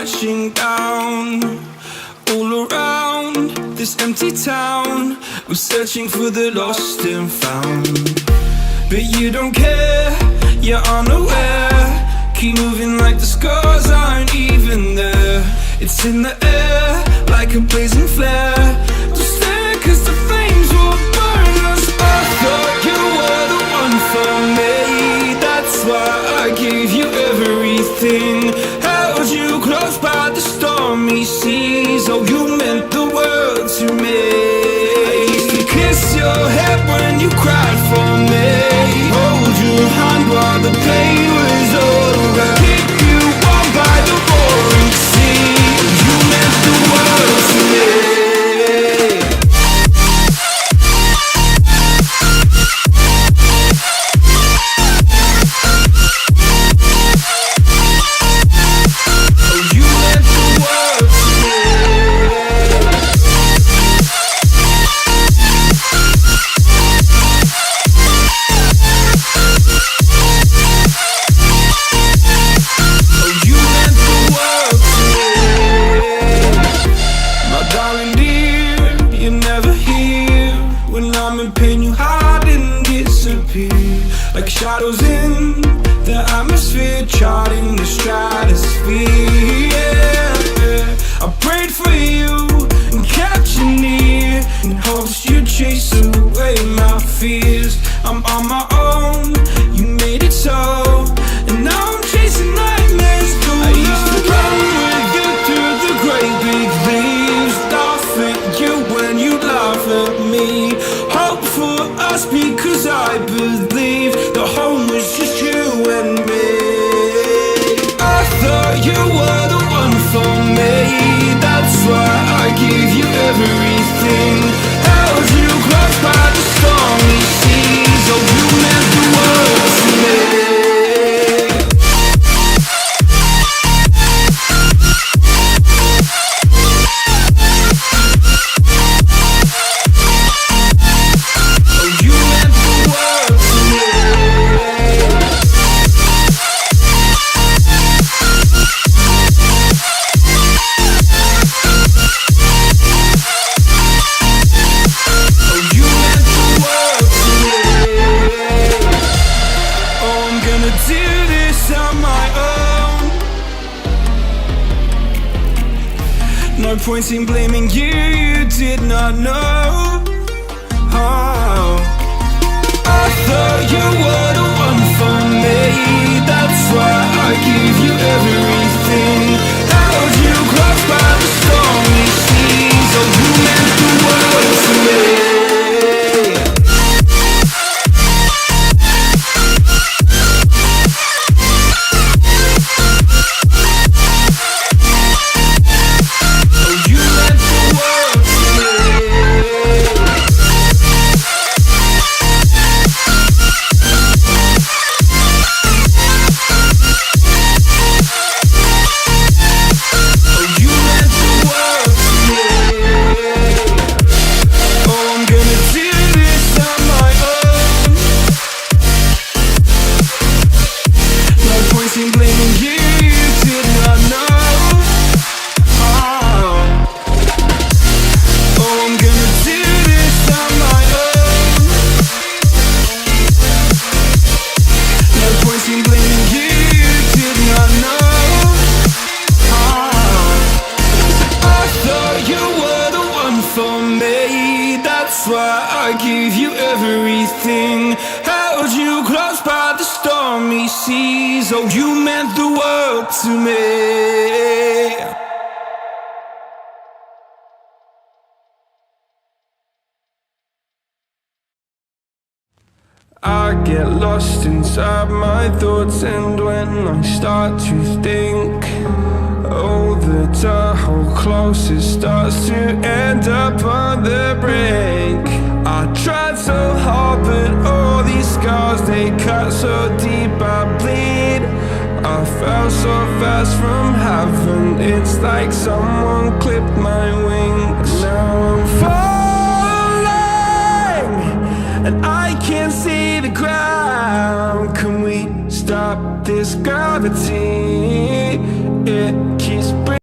crashing down. All around this empty town, I'm searching for the lost and found. But you don't care, you're unaware. Keep moving like the scars aren't even there. It's in the air, like a blazing flare. Don't stare, cause the flames will burn us. I thought you were the one for me. That's why I gave you everything. Held you close by the stormy seas. Oh, you meant the world to me. I used to kiss your head when you cried for me. Hold your hand while the pain was over. Keep you warm by the roaring sea. You meant the world to me. Like shadows in the atmosphere, charting the stratosphere. Yeah. I prayed for you and kept you near, in hopes you'd chase away my fears. I'm on my own, you made it so, and now I'm chasing nightmares too. I used to run with you through the great big leaves, laugh at you when you laugh at me. Hope for us because I believe the home was just you and me. I thought you were the one for me. That's why I gave you everything. Held you close by the stormy seas. Oh, you meant the world to me. No point in blaming you, you did not know. Oh. I thought you were the one for me. That's why I gave you everything. Held you close by the stormy seas. Oh, you meant the world to me. That's why I gave you everything. Held you close by the stormy seas. Oh, you meant the world to me. I get lost inside my thoughts, and when I start to think, oh, the Tahoe closest starts to end up on the brink. I tried so hard, but all these scars, they cut so deep I bleed. I fell so fast from heaven, it's like someone clipped my wings. Now I'm falling, and I can't see the ground. Can we stop this gravity?